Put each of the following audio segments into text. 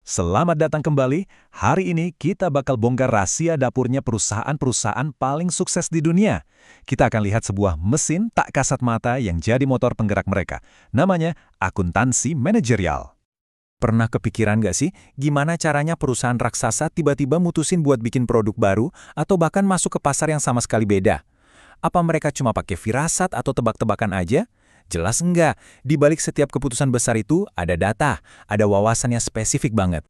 Selamat datang kembali. Hari ini kita bakal bongkar rahasia dapurnya perusahaan-perusahaan paling sukses di dunia. Kita akan lihat sebuah mesin tak kasat mata yang jadi motor penggerak mereka. Namanya akuntansi manajerial. Pernah kepikiran nggak sih gimana caranya perusahaan raksasa tiba-tiba mutusin buat bikin produk baru atau bahkan masuk ke pasar yang sama sekali beda? Apa mereka cuma pakai firasat atau tebak-tebakan aja? Jelas enggak, di balik setiap keputusan besar itu ada data, ada wawasan yang spesifik banget.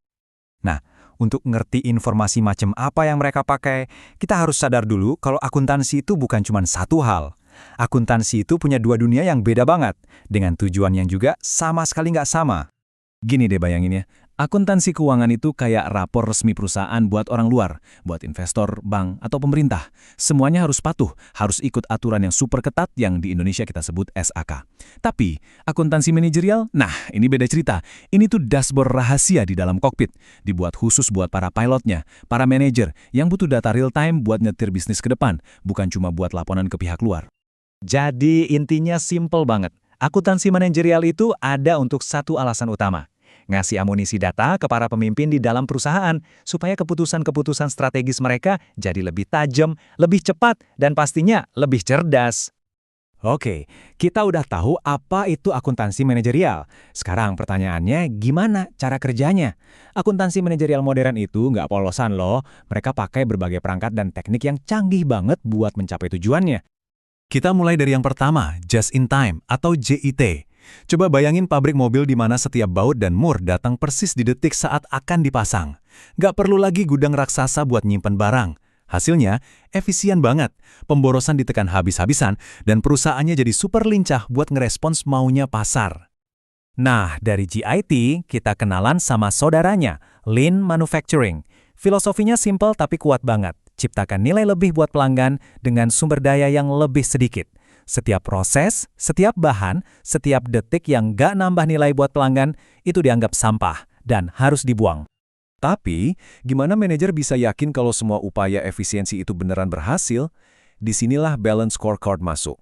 Nah, untuk ngerti informasi macam apa yang mereka pakai, kita harus sadar dulu kalau akuntansi itu bukan cuma satu hal. Akuntansi itu punya dua dunia yang beda banget, dengan tujuan yang juga sama sekali nggak sama. Gini deh bayangin ya, akuntansi keuangan itu kayak rapor resmi perusahaan buat orang luar, buat investor, bank, atau pemerintah. Semuanya harus patuh, harus ikut aturan yang super ketat yang di Indonesia kita sebut SAK. Tapi, akuntansi manajerial, nah ini beda cerita. Ini tuh dashboard rahasia di dalam kokpit, dibuat khusus buat para pilotnya, para manajer yang butuh data real time buat nyetir bisnis ke depan, bukan cuma buat laporan ke pihak luar. Jadi intinya simple banget. Akuntansi manajerial itu ada untuk satu alasan utama. Ngasih amunisi data ke para pemimpin di dalam perusahaan supaya keputusan-keputusan strategis mereka jadi lebih tajam, lebih cepat, dan pastinya lebih cerdas. Oke, kita udah tahu apa itu akuntansi manajerial. Sekarang pertanyaannya, gimana cara kerjanya? Akuntansi manajerial modern itu nggak polosan loh. Mereka pakai berbagai perangkat dan teknik yang canggih banget buat mencapai tujuannya. Kita mulai dari yang pertama, just in time atau JIT. Coba bayangin pabrik mobil di mana setiap baut dan mur datang persis di detik saat akan dipasang. Nggak perlu lagi gudang raksasa buat nyimpen barang. Hasilnya, efisien banget. Pemborosan ditekan habis-habisan dan perusahaannya jadi super lincah buat ngerespons maunya pasar. Nah, dari JIT, kita kenalan sama saudaranya, Lean Manufacturing. Filosofinya simple tapi kuat banget. Ciptakan nilai lebih buat pelanggan dengan sumber daya yang lebih sedikit. Setiap proses, setiap bahan, setiap detik yang nggak nambah nilai buat pelanggan, itu dianggap sampah dan harus dibuang. Tapi, gimana manajer bisa yakin kalau semua upaya efisiensi itu beneran berhasil? Disinilah balance scorecard masuk.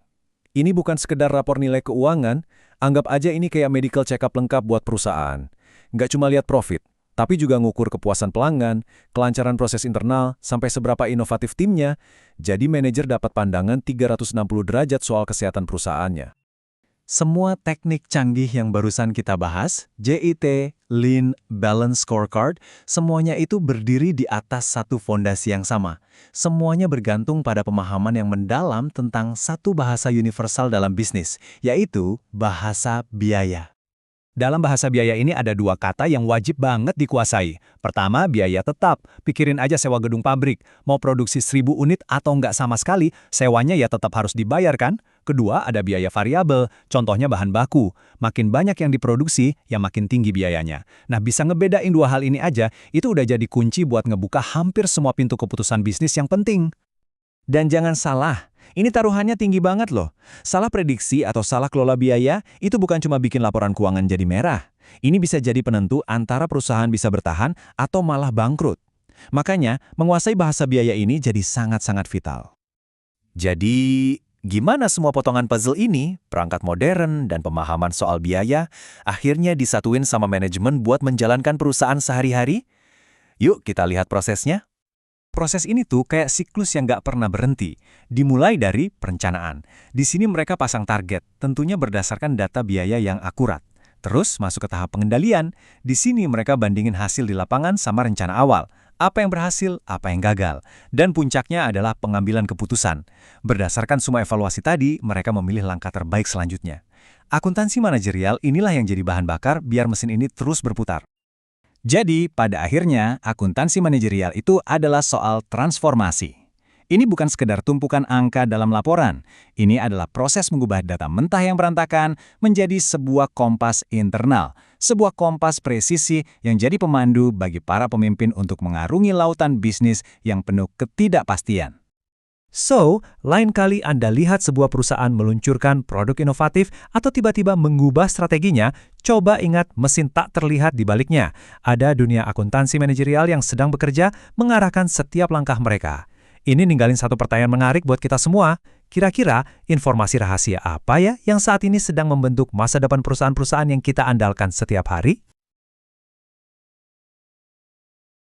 Ini bukan sekedar rapor nilai keuangan, anggap aja ini kayak medical check-up lengkap buat perusahaan. Nggak cuma lihat profit, tapi juga ngukur kepuasan pelanggan, kelancaran proses internal, sampai seberapa inovatif timnya. Jadi manajer dapat pandangan 360 derajat soal kesehatan perusahaannya. Semua teknik canggih yang barusan kita bahas, JIT, Lean, Balance Scorecard, semuanya itu berdiri di atas satu fondasi yang sama. Semuanya bergantung pada pemahaman yang mendalam tentang satu bahasa universal dalam bisnis, yaitu bahasa biaya. Dalam bahasa biaya ini ada dua kata yang wajib banget dikuasai. Pertama, biaya tetap. Pikirin aja sewa gedung pabrik. Mau produksi 1.000 unit atau nggak sama sekali, sewanya ya tetap harus dibayar kan? Kedua, ada biaya variabel. Contohnya bahan baku. Makin banyak yang diproduksi, ya makin tinggi biayanya. Nah, bisa ngebedain dua hal ini aja, itu udah jadi kunci buat ngebuka hampir semua pintu keputusan bisnis yang penting. Dan jangan salah, ini taruhannya tinggi banget loh. Salah prediksi atau salah kelola biaya itu bukan cuma bikin laporan keuangan jadi merah. Ini bisa jadi penentu antara perusahaan bisa bertahan atau malah bangkrut. Makanya, menguasai bahasa biaya ini jadi sangat-sangat vital. Jadi, gimana semua potongan puzzle ini, perangkat modern dan pemahaman soal biaya, akhirnya disatuin sama manajemen buat menjalankan perusahaan sehari-hari? Yuk kita lihat prosesnya. Proses ini tuh kayak siklus yang nggak pernah berhenti. Dimulai dari perencanaan. Di sini mereka pasang target, tentunya berdasarkan data biaya yang akurat. Terus masuk ke tahap pengendalian. Di sini mereka bandingin hasil di lapangan sama rencana awal. Apa yang berhasil, apa yang gagal. Dan puncaknya adalah pengambilan keputusan. Berdasarkan semua evaluasi tadi, mereka memilih langkah terbaik selanjutnya. Akuntansi manajerial inilah yang jadi bahan bakar biar mesin ini terus berputar. Jadi, pada akhirnya, akuntansi manajerial itu adalah soal transformasi. Ini bukan sekedar tumpukan angka dalam laporan. Ini adalah proses mengubah data mentah yang berantakan menjadi sebuah kompas internal. Sebuah kompas presisi yang jadi pemandu bagi para pemimpin untuk mengarungi lautan bisnis yang penuh ketidakpastian. So, lain kali Anda lihat sebuah perusahaan meluncurkan produk inovatif atau tiba-tiba mengubah strateginya, coba ingat mesin tak terlihat di baliknya. Ada dunia akuntansi manajerial yang sedang bekerja mengarahkan setiap langkah mereka. Ini ninggalin satu pertanyaan menarik buat kita semua. Kira-kira informasi rahasia apa ya yang saat ini sedang membentuk masa depan perusahaan-perusahaan yang kita andalkan setiap hari?